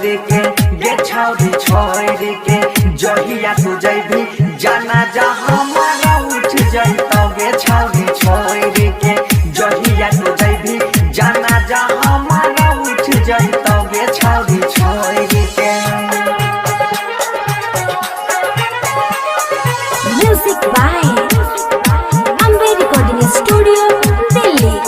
छोड़ के गे छौरी छोड़ के जहिया तू जैबी जाना जा हमारा उठ जैतौ गे छौरी छोड़ के जहिया तू जैबी जाना जा हमारा उठ जैतौ गे छौरी छोड़ के। Music by Ambe recording studio Delhi.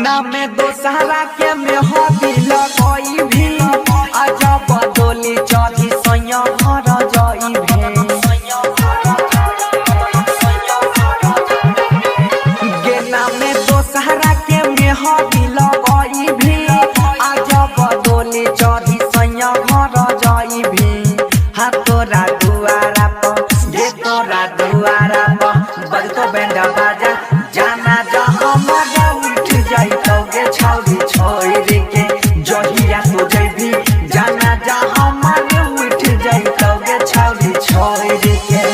ना में दोसरा के में हो दिल कोई भी अजब बदली चढ़ी सैया घर जाई भे गे ना में दोसरा के में हो दिल कोई भी अजब बदली चढ़ी सैया घर जाई भी। हाँ तोरा दुआरा पर गे तोरा दुआरा पर बजतो बैंड बाजा जाना जा हमारा उठ जैतौ गे छौरी छोड़ के जहिया तू जैबी जाना जा हमारा उठ जैतौ गे छौरी छोड़ के।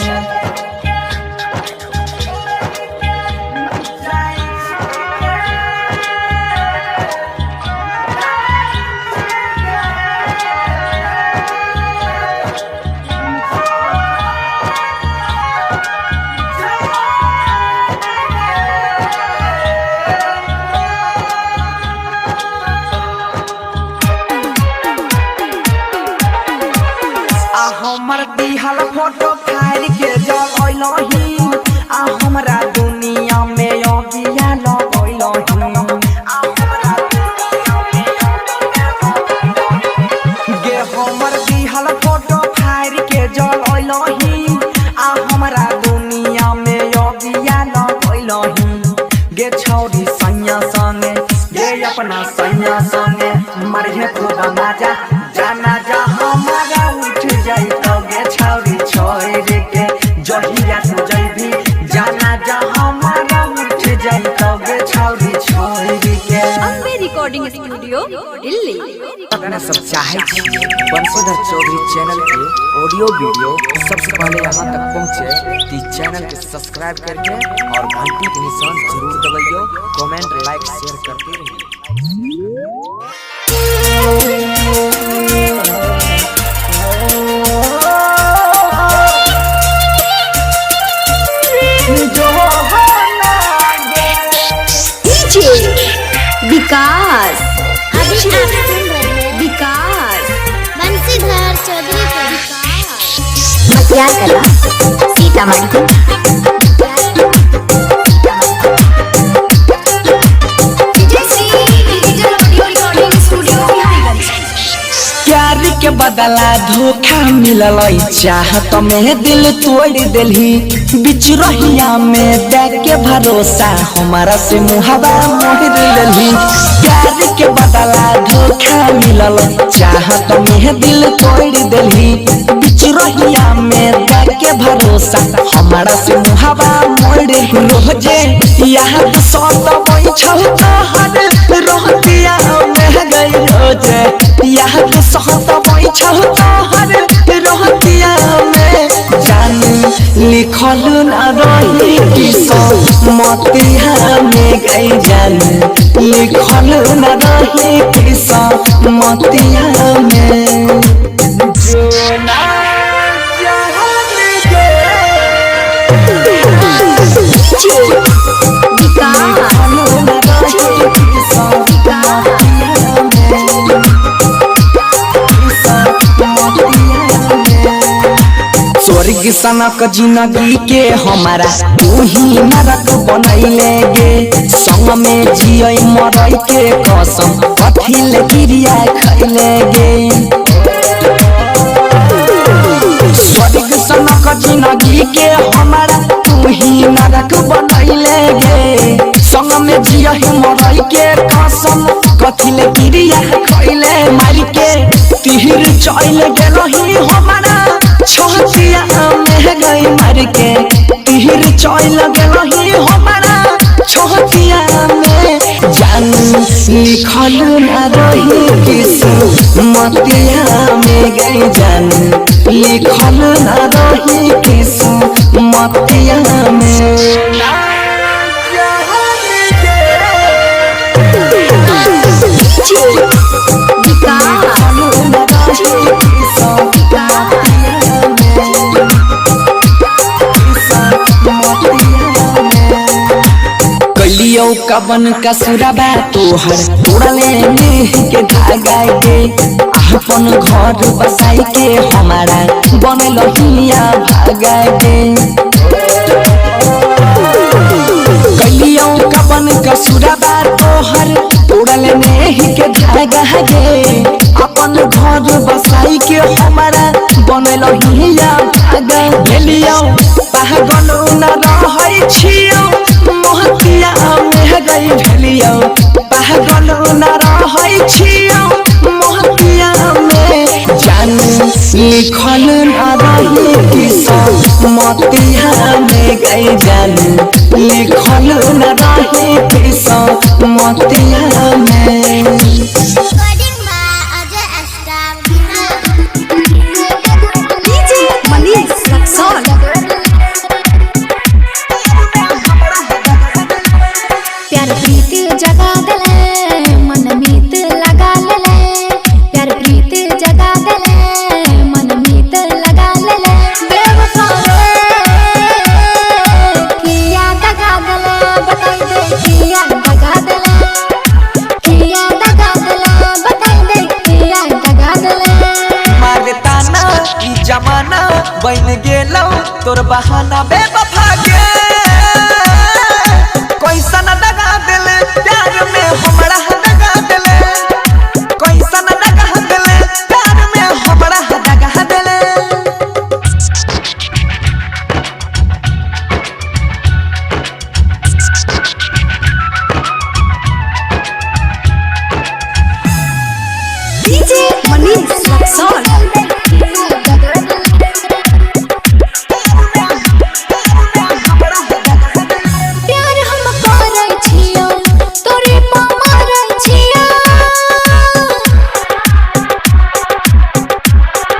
हमर दिहल फोटो फाड़ के जलही आ हमरा दुनिया में अगिया लगलही गे हमर दिहल फोटो फाड़ के जलही आ हमरा दुनिया में अगिया लगलही गे छौरी सैया संगे गे अपना सैया संगे मरहे खूब मजा जाना जा हमारा उठ जैतौ गे छौरी छोड़ के जहिया तू जैबी जाना जा हमारा उठ जैतौ गे छौरी छोड़ के। Ambe recording studio Delhi. अपना सब चाहे बंशीधर चौधरी चैनल के ऑडियो वीडियो सबसे पहले यहाँ तक पहुँचे तो चैनल के सब्सक्राइब करके और घंटी के निशान जरूर दबाइयो। कमेंट लाइक शेयर करते रहिए। विकास अभी आप सुन रहे हैं विकास बंशीधर चौधरी को विकास मटियार कला सीतामढ़ी। प्यार के बदला धोखा मिलल चाहत में दिल तोड़ दिलही बीच रहिया में देख के भरोसा हमारा से मुहावा मोड़ दिलही। प्यार के बदला धोखा मिलल चाहत में दिल तोड़ दिलही बीच रहिया में देख के भरोसा हमारा से मुहावा मोड़ रोजे यहाँ तो सौत बैठल हर रोटिया में गई रोजे यहाँ तो सहत बैठल हर रोटिया में जान लिखल न रही किस्मतिया में गई जान लिखल न रही किस्मतिया में जो ना स्वर्ग सनक जिंदगी के हमारा तू ही नरक बनैले गे संग में जिय मरई के कसम कथिल क्रिया खैले गे। स्वर्ग सनक जिंदगी के हमारा तू ही नरक बनैले गे संग में जिय मरई के कसम कथिल क्रिया खैले मार के तीर चल गेलही हमारा छतिया में गई मार के तीर चल गेलही हमारा छतिया में जान लिखल न रही किस्मतिया में गई जान लिखल न रही किस्मतिया में। कलियो कवन का सुराबा तोहर तोड़ले नेह के धागा गे अपन घर बसाई के हमारा बनल हिया भागा गे कलियो कवन का सुराबा तोहर तोड़ले नेह के धागा गे अपन घर बसाई के हमारा बनल हिया भागा गेलियो पागल न रहै छियो मोहतिया में गई भेलियो पागल न रहै छियो मोहतिया में जान लिखल न रही किस्मतिया में गई जान लिखल न रही किस्मतिया में Recording by Ajay Ashtar. DJ Manish Luxor. प्यार प्रीत जगा दले मन मीत लगा ले प्यार प्रीत जगा दले मन मीत लगा ले बेवफा किया दगा दले बताई दे किया दगा दले बताई दे किया दगा दले मारता ना ई जमाना बन गेलो तोर बहाना बेवफा गे कैसा न दगा दिले प्यार में हमरा दगा दिले कैसा न दगा दिले प्यार में हमरा दगा दिले DJ Manish Luxor. प्यार हम करै छियो तोरे मारै छियो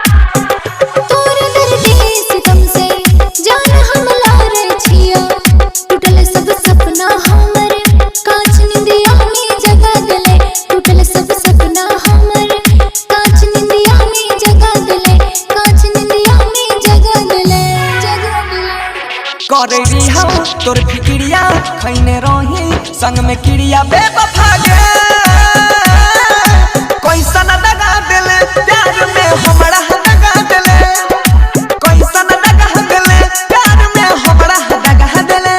तोर दर्द सितम से जान हम लारै छियो टूटल सब सपना हमर कांच निंदिया में जगा देले टूटल सब सपना हमर कांच निंदिया में जगा देले कांच निंदिया में जगा देले करे रिहा तोर फिक्रिया खैने रही संग में क्रिया बेवफा गे कैसा न दगा दिले प्यार में हमरा दगा दिले कैसा न दगा दिले प्यार में हमरा दगा दिले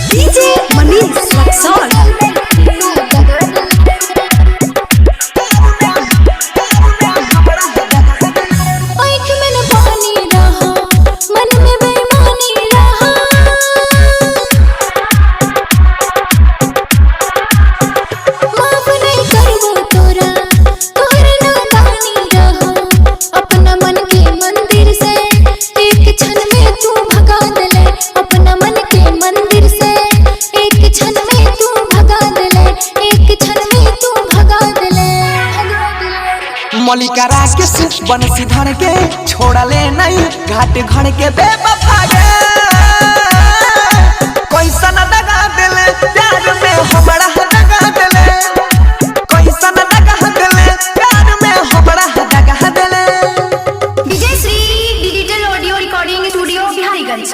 DJ Manish Luxor. आँख में न पानी रहा मन में बेईमानी रहा माफ नहीं करबो तोरा तोहर नादानी रहा अपना मन के मंदिर से एक क्षण में तू भगा देले अपना मन के मंदिर से एक क्षण में तू भगा देले एक क्षण में तू भगा देले मलिका राकेश बनसी धर के छोड़ा ले नहीं घाट घर के बेवफा गे कैसा न दगा दिले प्यार में हमरा दगा दिले कैसा न दगा दिले प्यार में हमरा दगा दिले Vijay Shri digital audio recording studio Bihariganj.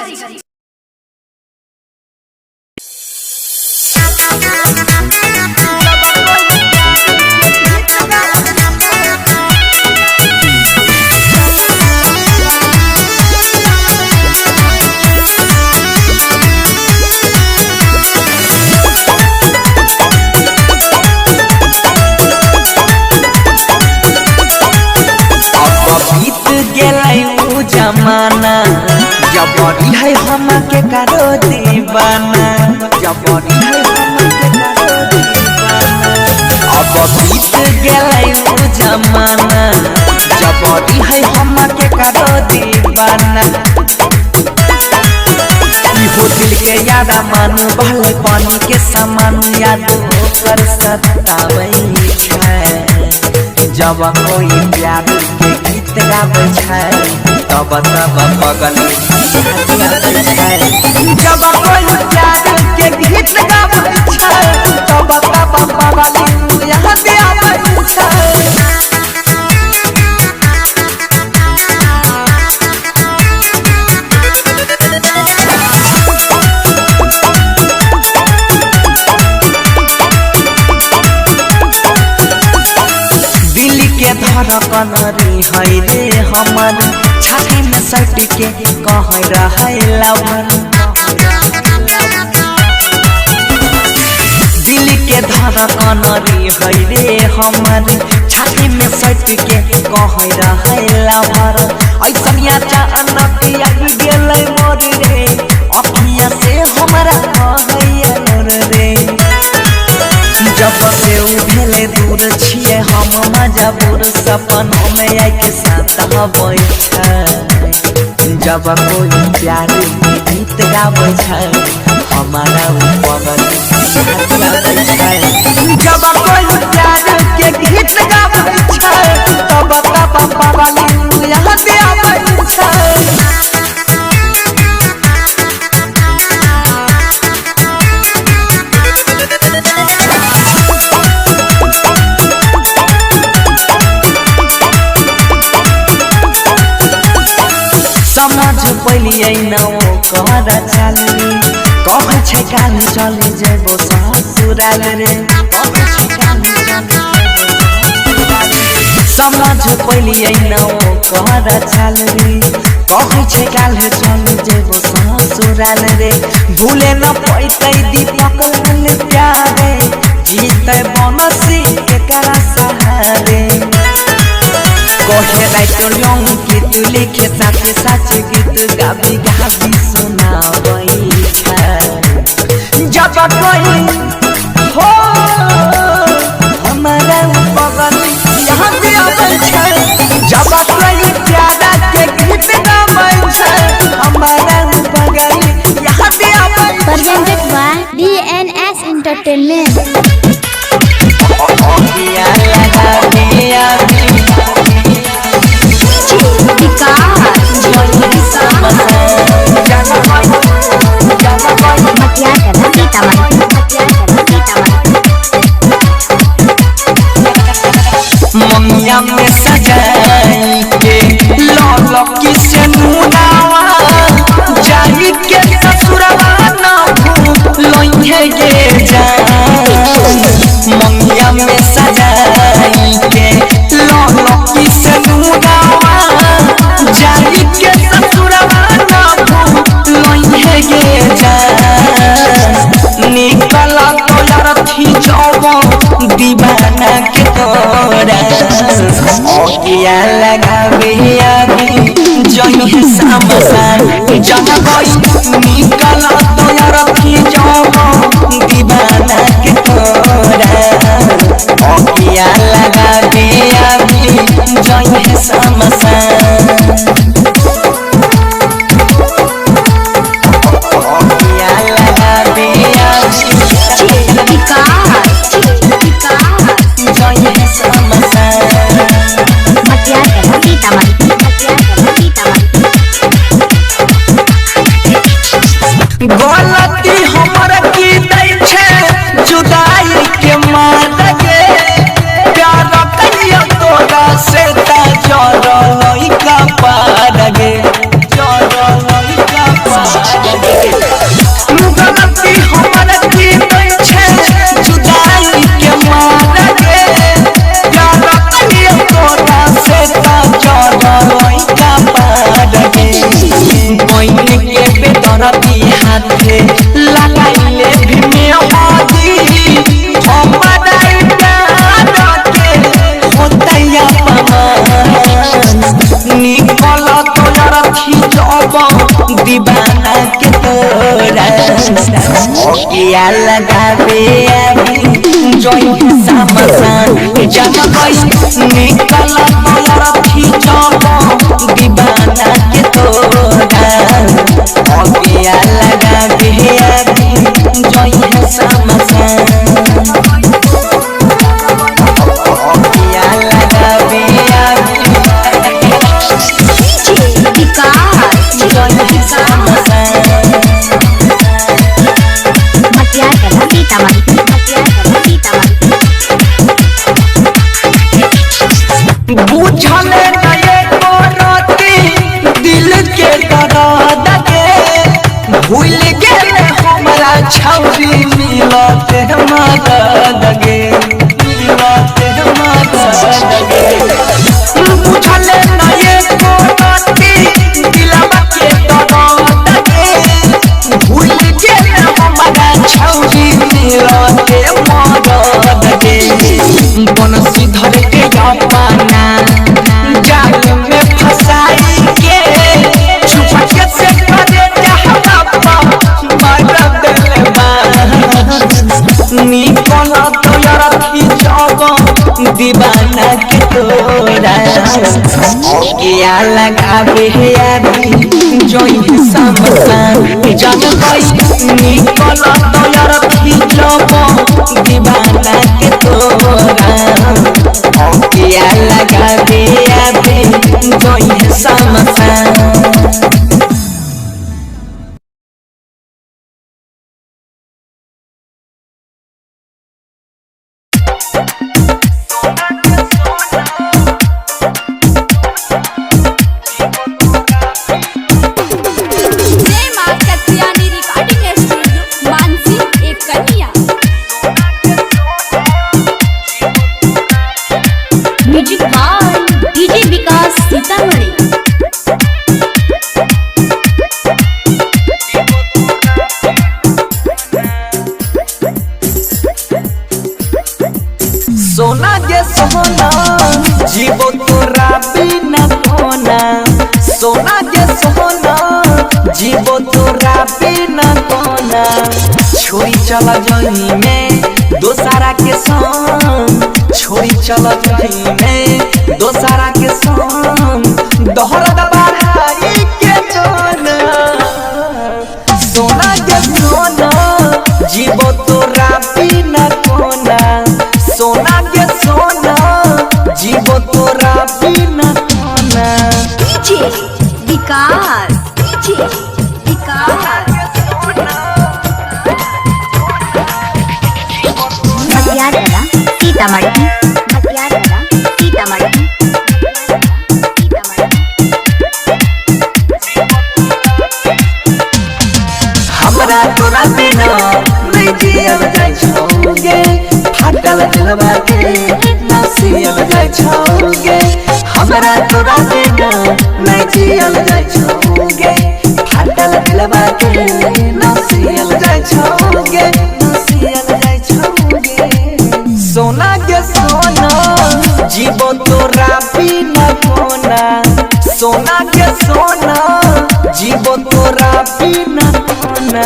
जमाना जबरी है हम के करो दीवाना जबरी है हम के करो दीवाना अब बीत गेलै वो जमाना जबरी है हम के करो दीवाना इहो दिल के याद मानू भले पानी के समान याद होकर सतावै है जब कोई प्यार के गीत गीत गाबै छै तब तब पगल याद छै जब कोई प्यार के गीत गाबै छै तब तब पगल याद आबै छै। धड़कन रे रे हमर छाती में सट के कह रहे लवर दिल के धड़कन रे हमर छाती में सट के कह रहे लवर ऐसन अचानक आबि गेलै मोर रे अखिया से हमरा कहैया नूर रे जब से उठले दूर छिए हम मजबूर सपनों में आके साथ हबै छै जब कोई प्यार के गीत गाबै छै हमारा पगल याद छै जब कोई प्यार के गीत गाबै छै तब तब पगल याद आबै छै। समझ पलिए न ओ कहर चलनी कह छै काल चले जेबो ससुराल रे समझ पलिए न ओ कहर चलनी कह छै काल चले जेबो ससुराल रे भूले न पैतै दीपक प्यारे जीते बनसी एकरा सहारे कहे राइटर गीत लिखे साथे साथ गीत गाबी गाबी सुनाबै छै जब कोई हो हमारा पगल याद आबै छै जब कोई प्यारा के गीत गाबै छै हमारा पगल याद आबै छै। Presented by DNS Entertainment। ममिया में सजाई के लाल किसे मुनावा जाई के ससुरवा ना लोइहे गे जान ममिया में सजाई के लाल किसे मुनावा जाई के ससुरवा ना लोइहे गे जान निकला तो यार थी जाओ दीवाना के तोरा ओकिया लगावे आगे जही समसान जब कोई निकला तो यार की जाओ दीवाना के तोरा ओकिया लगावे आगे जही समसान ओकिया लगावे आगे गलती हमर की दै छै जुदाई के मार गे प्यार करियो तोरा से ता जरलई का पार गे जरलई का पार गे गलती हमर की दै छै जुदाई के मार गे प्यार करियो तोरा से ता जरलई का पार गे कोइन के बेदरती हाथे लगाइले भी आदि हम बड़ाई डाल के होतैया पमान निकल तोरा रखी जब दीवाना के तोरा ओकिया लगावे आगे जोई समसान जब कोई निकल तोरा रखी जब दीवाना के तोरा ओकिया लगावे आगे जोई समसान ओकिया लगावे आगे बुझले न एको राती दिल के दर्द के भूल गेले हमरा छौरी मिलते मदद गे मिलते मदद गे बुझले न एको राती दिलवा के दर्द के भूल गेले हमरा छौरी मिलते मदद गे बनसी धर के अपना जाल में फसाई के छुपा के से करे चाहता मर देले निकल तो रखी जग दीवाना के तोरा किया लगावे अभी जोई समसान जग गई निकल तो रखी जग दीवाना के तोरा किया लगावे अभी जोई समसान सोना के सोना जीवो तोरा बिना कोना सोना के सोना जीवो तोरा बिना कोना छोड़ी चला जही में दोसारा के संग छोड़ी चला जही में दोसारा के संग दोहरा दबाई के जोना सोना के सोना जीवो तोरा बिना कोना सोना के सोना जीवो तोरा बिना कोना डीजे विकास डीजे विकास मटियारला सीतामढ़ी मटियारला सीतामढ़ी हमरा तोरा बिना नहीं जियल जाय छोगे फाटल दिलवा के ना सियल जाय छोगे हमरा तोरा बिना नहीं जियल जाय छोगे फाटल दिलवा के ना सियल जाय छोगे ना सियल जाय छोगे सोना के सोना जीवो तोरा बिना कोना सोना के सोना जीवो तोरा बिना कोना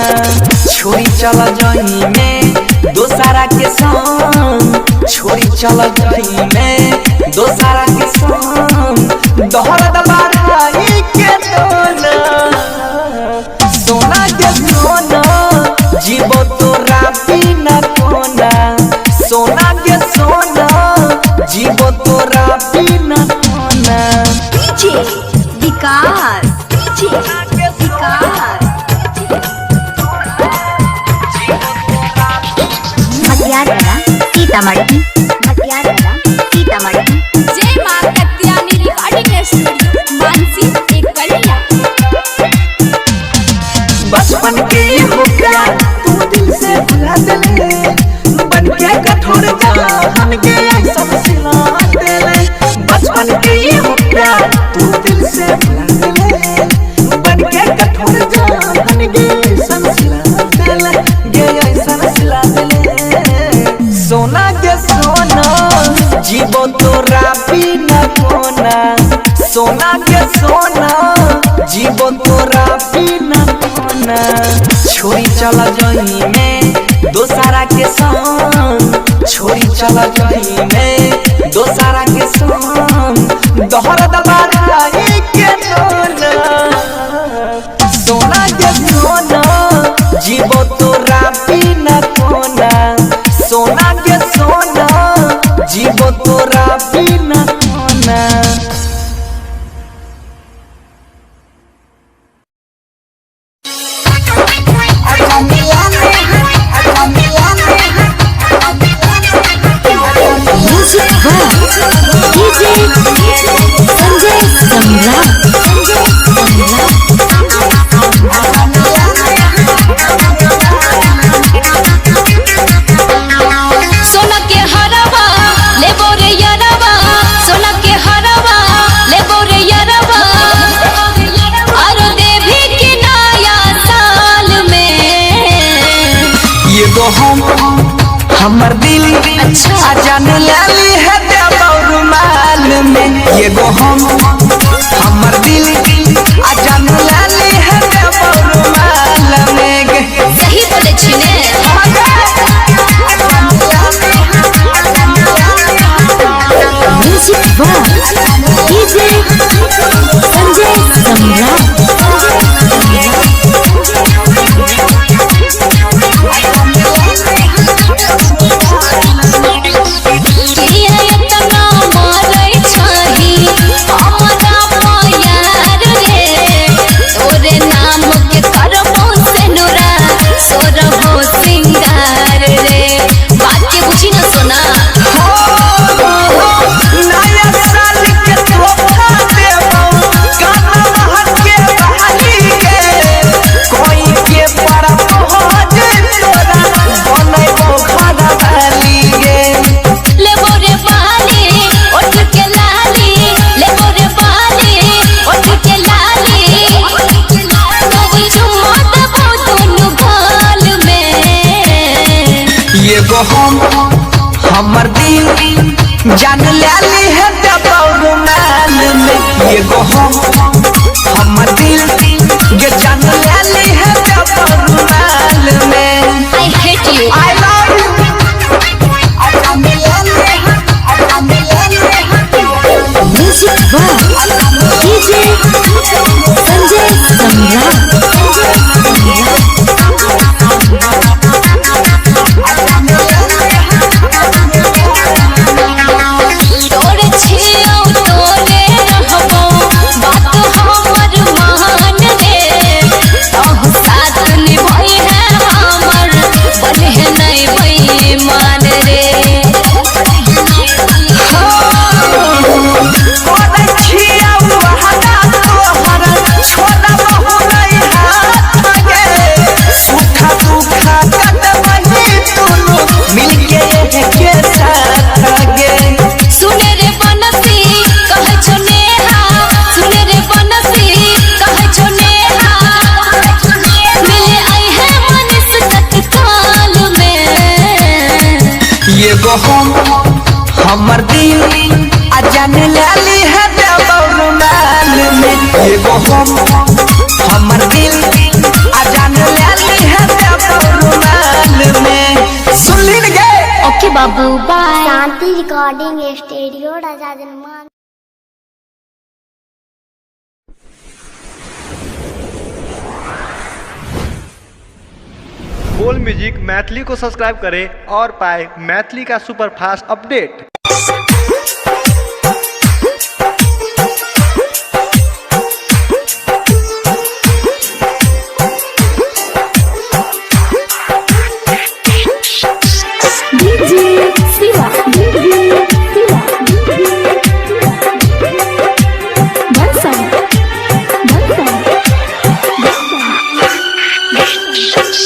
छोड़ी चला जही में दोसारा के संग छोड़ी चला जही में दोसारा के संग दोहरा दबाई के दोना सोना के सोना जीवो तोरा बिना कोना सोना के सोना जीवो तोरा बिना कोना डीजे विकास डीजे विकास मटियारला सीतामढ़ी मटियारला सीतामढ़ी जय मां कत्यानी रिकॉर्डिंग स्टूडियो मानसी एक कलिया बचपन के हो प्यार तू दिल से भुला देले बन के कठोर जान के ऐसा सिला देले बचपन के हो प्यार तू दिल से भुला देले बन के कठोर जान के ऐसा सिला देले गे ऐसा सिला देले सोना के सोना जीवो तोरा बिना कोना सोना के सोना जीवो तोरा बिना कोना छोड़ी चला जही में दोसारा के संग छोड़ी चला जही में दोसारा के संग दोहरा दबाई के दोना सोना के सोना जीवो तोरा बिना कोना सोना के सोना जीवो तोरा बिना कोना डीजे हमर दिल अच्छा। आ जान लाली है देबौ रुमाल में एगो हमर दिल आ जान लाली है देबौ रुमाल में गे। सही बोले छी ने। म्यूजिक बॉक्स डीजे संजय हमर दिल जान लाली है देबौ रुमाल में एगो हमर दिल गे जान लाली है देबौ रुमाल में। I hate you. I love you। Music box DJ Sanjay Samrat. तोरे छियौ तोरे रहबो बात हमर मान रे तोह साथ निभाई है हमर बने नहीं बेईमान रे। हमर दिल आ जान लाली है देबौ रुमाल में एगो हमर दिल आ जान लाली है देबौ रुमाल में। सुन ली गे। ओके बाबू बाय। शांति रिकॉर्डिंग स्टूडियो राजा जनमान। बोल म्यूजिक मैथिली को सब्सक्राइब करें और पाए मैथिली का सुपरफास्ट अपडेट।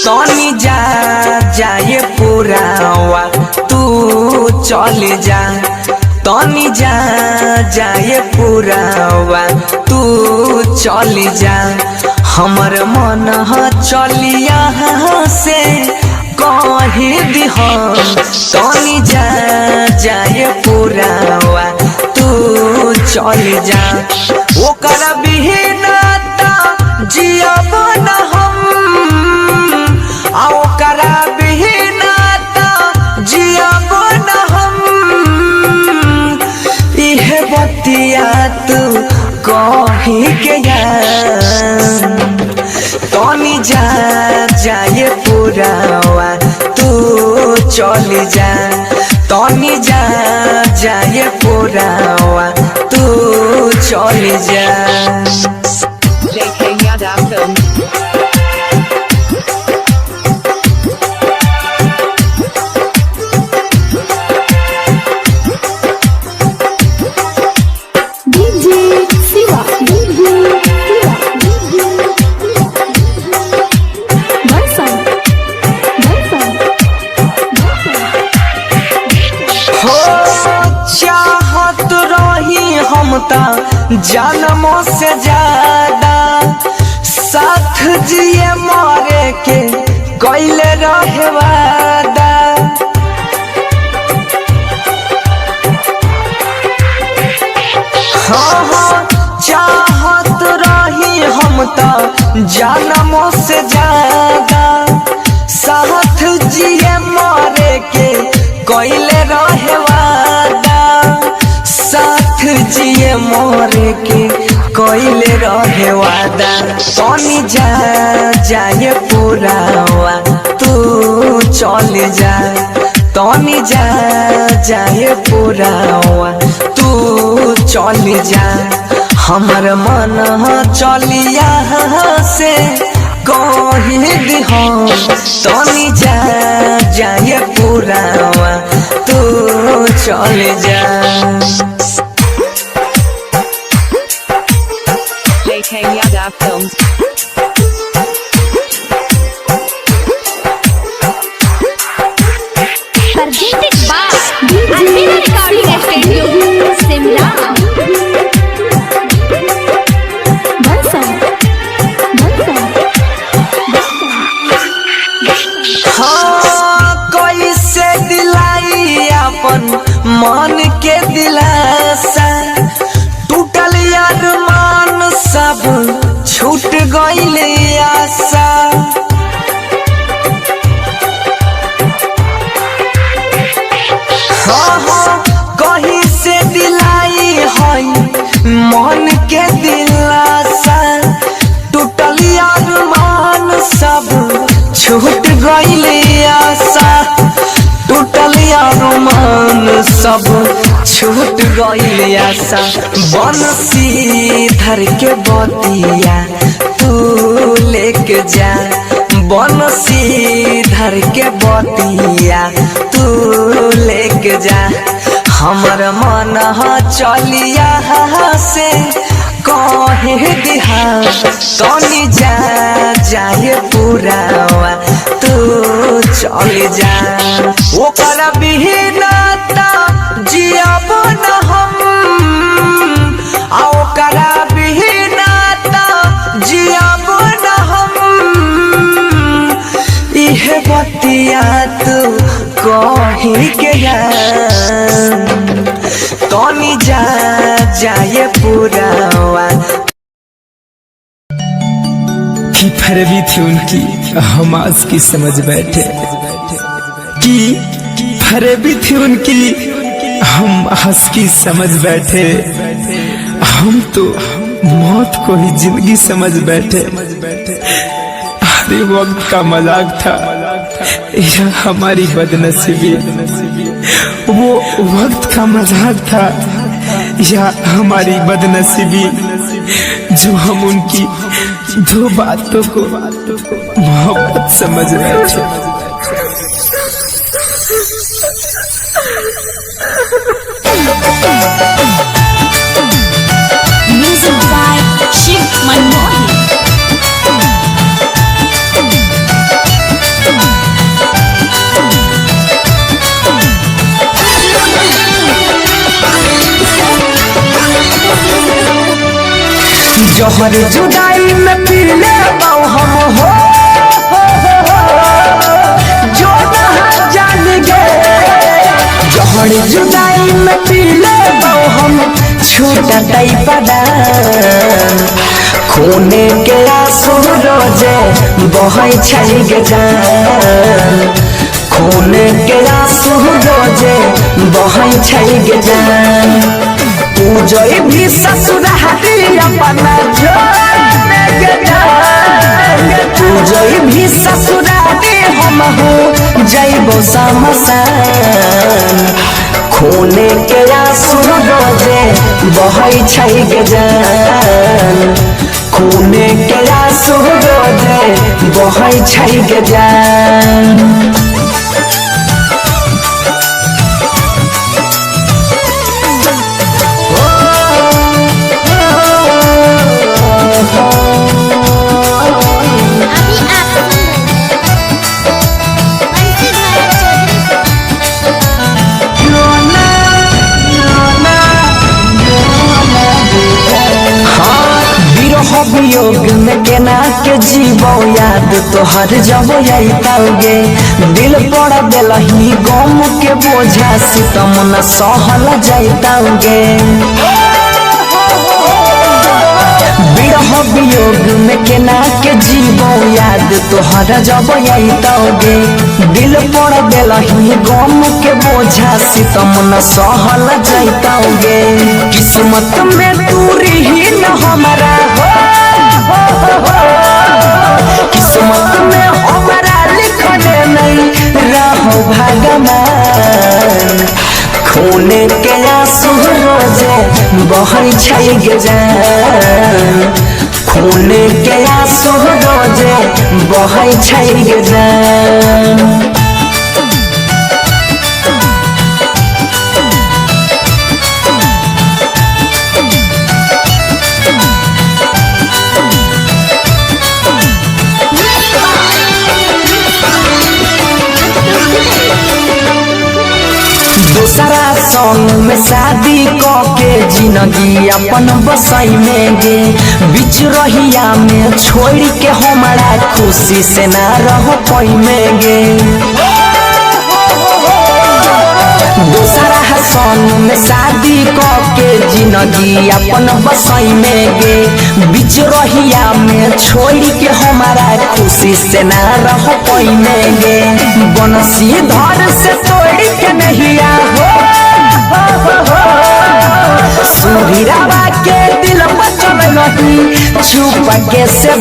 सोनी जा जाए पुरावा तू चल जा तनी जा जाए पुरावा तू चल जा हमर मन चलिया से कही दिह तनी जा जाए पुरावा तू चल जा ओकर बिना जियब न हम आओ करा बिना जियब न हम इह बतिया तू कही गया तनी जा जाए पुरावा तू चल जा तनी जा जाए पुरावा तू चल जा। JK Yadav Film. जन्मों से ज्यादा साथ जिए मारे के कैले रहे वादा हाँ हाँ चाहत रही हम तो जानमों से ज्यादा, साथ जिए मारे के कोइले रहे वादा, साथ जिए मारे के कोइले रहे वादा। सोनी जा जाए पुरावा तू चल जा, तोनी जा जाए पुरावा तू चल जा। हमर मन चलिया से कही दिहो, तोनी जा जाए पुरावा तू चल जा। JK Yadav Films. Presented by Alvina Recording Studio, Simla. हाँ कैसे दिलाई अपन मन के दिलासा, टूटल अरमान सब छूट गइल आशा। हाँ हाँ कहीं से दिलाई है मन के दिलासा, टूटल अरमान सब छूट गइल आशा, टूटल अरमान सब छूट गइल आशा। बंसी धर के बतिया तू लेके जा, बंसी धर के बतिया तू लेके जा। हमर मन चलिया से कहे दिहा, तोनी जा जाए पुरावा तू चल जा। ओकर बिना जियब न हम, ओकर बिना जियब न हम, इहे बतिया तू कही के जा। तोनी जा जाए पुरावा। कि फरवी थी उनकी हम आज की समझ बैठे, कि फरवी थी उनकी हम हंस की समझ बैठे। हम तो मौत को ही जिंदगी समझ बैठे। अरे वक्त का मजाक था या हमारी बदनसीबी, वो वक्त का मजाक था या हमारी बदनसीबी, जो हम उनकी दो बातों को मोहब्बत समझ बैठे। Music by Shiv Manmohan. जहर जुदाई में पी ले हम हो, जो ना जान गे। जहर जुदाई में पी ले हम छूटा तई पड़ा, खूने के आंसू रोजे बहै छै गे जान, खूने के आंसू रोजे बहै छै गे जान। पूजोई भी ससुरारी अपना छोड़ने के जान, पूजोई भी ससुरारी हम हो जइबो समसान। खूने के आंसू रोजे बहै छै गे जान, खूने के आंसू रोजे बहै छै गे जान। वियोग में केना के जीवो याद तोहर जब आइताओगे, दिल पड़ दिलही गम के बोझा सितम न सहल जाइताओगे। तोहरा जब आइतोगे दिल पड़ देलही गम के बोझा सितम न सहल जाइतोगे किस्मत में दूरी ही न हमारा हो किस्मत में हमारा लिखने नहीं रहो भगवान खूने के आंसू रोजे बहै छै गे जान खूने के आंसू रोजे बहै छै गे जान दूसरा संग में शादी के जिंदगी अपन बसाई में गे बीच रहिया में छोड़ के हमारा खुशी से ना रह पाई में गे दूसरा संग में शादी के जिंदगी अपन बसाई में गे बीच रहिया में छोड़ के हमारा खुशी से ना रह पाई में गे बनसी धर से तोड़ के नहीं सुधीरावा के दिल बचल नहीं चुप के से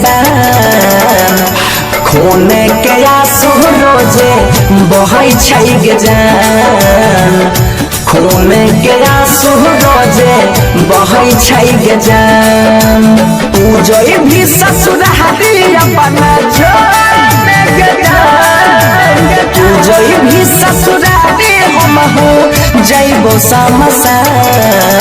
खूने के आंसू रोजे बहै छै गे जान खूने के आंसू रोजे बहै छै गे जान पूजय भी ससुरारी अपना छोड़ गे जान पूजय भी ससुरारी हम हो जइबो समसान